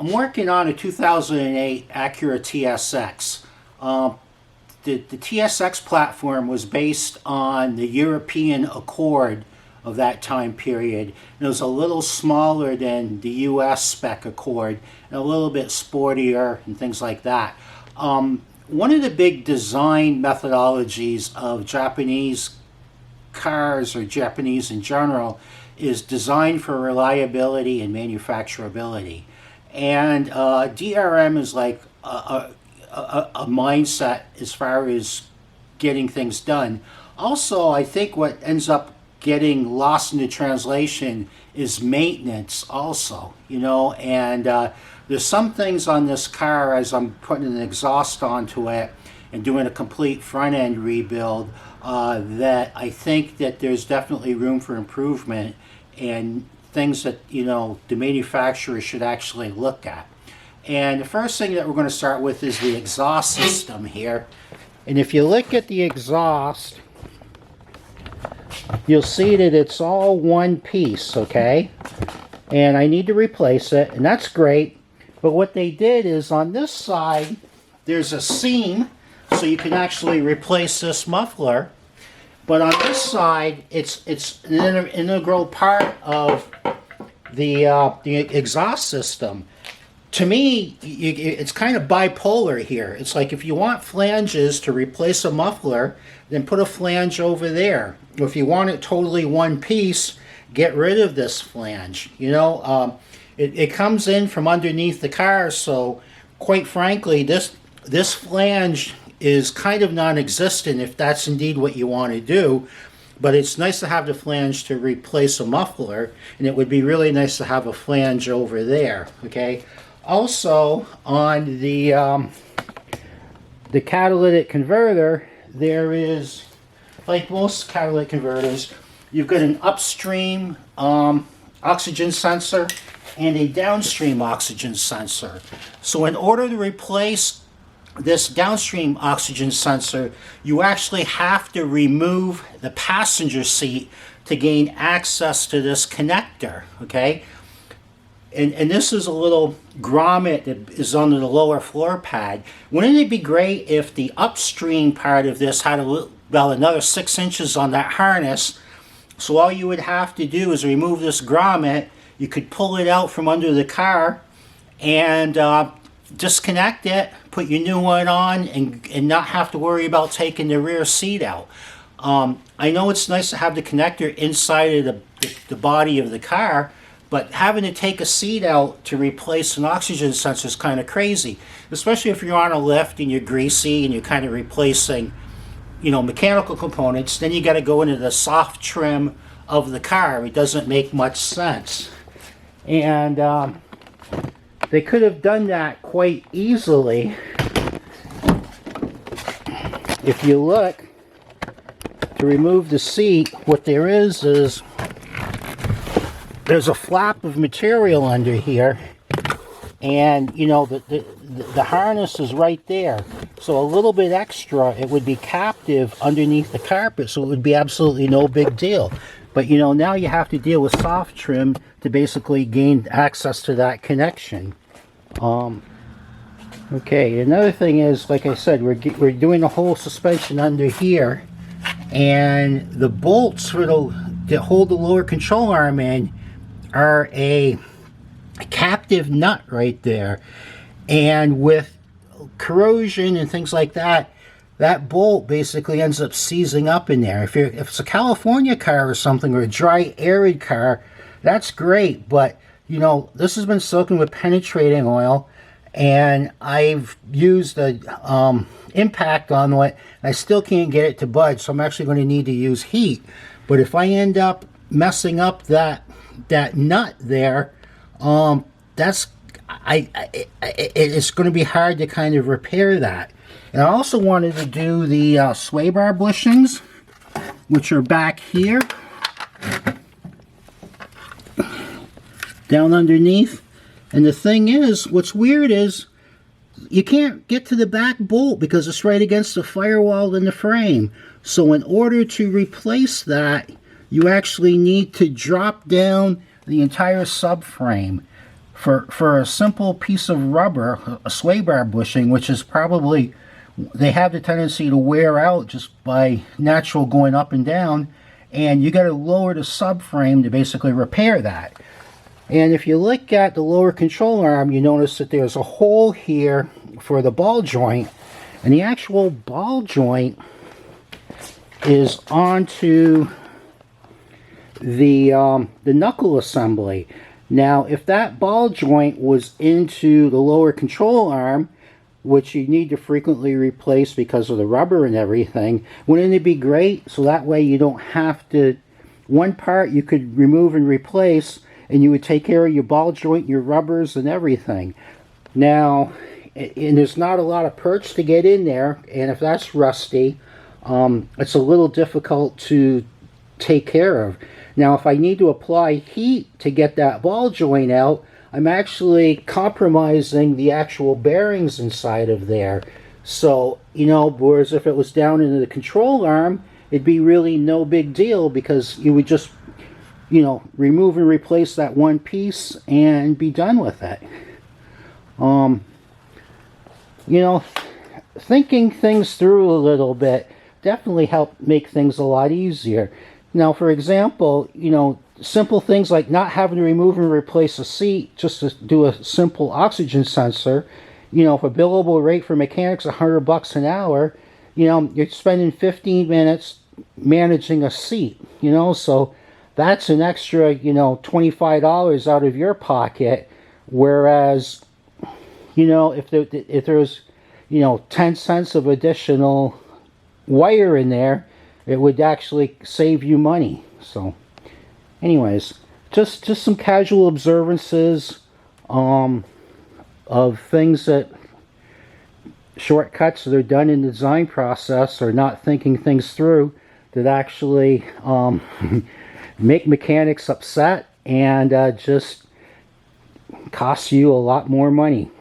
I'm working on a 2008 Acura TSX. The TSX platform was based on the European Accord of that time period. It was a little smaller than the US spec Accord and a little bit sportier and things like that. One of the big design methodologies of Japanese cars, or Japanese in general, is design for reliability and manufacturability. And DRM is like a mindset as far as getting things done. Also, I think what ends up getting lost in the translation is maintenance also, you know, and there's some things on this car, as I'm putting an exhaust onto it and doing a complete front end rebuild, that I think that there's definitely room for improvement and things that, you know, the manufacturer should actually look at. And the first thing that we're going to start with is the exhaust system here. And if you look at the exhaust, you'll see that it's all one piece, okay? And I need to replace it, and that's great. But what they did is on this side, there's a seam, so you can actually replace this muffler. But on this side, it's an integral part of the exhaust system. To me, it's kind of bipolar here. It's like if you want flanges to replace a muffler, then put a flange over there. If you want it totally one piece, get rid of this flange. You know, it comes in from underneath the car, so quite frankly, this flange is kind of non-existent if that's indeed what you want to do. But it's nice to have the flange to replace a muffler, and it would be really nice to have a flange over there, okay? Also, on the catalytic converter, there is, like most catalytic converters, you've got an upstream oxygen sensor and a downstream oxygen sensor. So in order to replace this downstream oxygen sensor, you actually have to remove the passenger seat to gain access to this connector, okay? And this is a little grommet that is under the lower floor pad. Wouldn't it be great if the upstream part of this had about another 6 inches on that harness? So all you would have to do is remove this grommet. You could pull it out from under the car and disconnect it, put your new one on, and not have to worry about taking the rear seat out. I know it's nice to have the connector inside of the body of the car, but having to take a seat out to replace an oxygen sensor is kind of crazy, especially if you're on a lift and you're greasy and you're kind of replacing, you know, mechanical components. Then you got to go into the soft trim of the car. It doesn't make much sense. And they could have done that quite easily. If you look, to remove the seat, what there is there's a flap of material under here, and you know the harness is right there, so a little bit extra, it would be captive underneath the carpet, so it would be absolutely no big deal. But you know, now you have to deal with soft trim to basically gain access to that connection. Okay, another thing is, like I said, we're doing the whole suspension under here, and the bolts for that hold the lower control arm in are a captive nut right there, and with corrosion and things like that, that bolt basically ends up seizing up in there. If it's a California car or something, or a dry arid car, that's great, but you know, this has been soaking with penetrating oil, and I've used the impact on it, and I still can't get it to budge, so I'm actually going to need to use heat. But if I end up messing up that nut there, it's going to be hard to kind of repair that. And I also wanted to do the sway bar bushings, which are back here, down underneath. And the thing is, what's weird is you can't get to the back bolt because it's right against the firewall in the frame. So in order to replace that, you actually need to drop down the entire subframe for a simple piece of rubber, a sway bar bushing, which is probably, they have the tendency to wear out just by natural going up and down, and you got to lower the subframe to basically repair that. And if you look at the lower control arm, you notice that there's a hole here for the ball joint, and the actual ball joint is onto the knuckle assembly. Now, if that ball joint was into the lower control arm, which you need to frequently replace because of the rubber and everything, wouldn't it be great? So that way you don't have to, one part you could remove and replace, and you would take care of your ball joint, your rubbers, and everything. Now, and there's not a lot of perch to get in there, and if that's rusty, it's a little difficult to take care of. Now, if I need to apply heat to get that ball joint out, I'm actually compromising the actual bearings inside of there. So, you know, whereas if it was down into the control arm, it'd be really no big deal because you would just, you know, remove and replace that one piece and be done with it. You know, thinking things through a little bit definitely helped make things a lot easier. Now, for example, you know, simple things like not having to remove and replace a seat just to do a simple oxygen sensor. You know, if a billable rate for mechanics is $100 an hour, you know, you're spending 15 minutes managing a seat, you know, so that's an extra, you know, $25 out of your pocket. Whereas, you know, if there's, you know, 10 cents of additional wire in there, it would actually save you money. So anyways, just some casual observances of things that, shortcuts that are done in the design process or not thinking things through that actually make mechanics upset and just cost you a lot more money.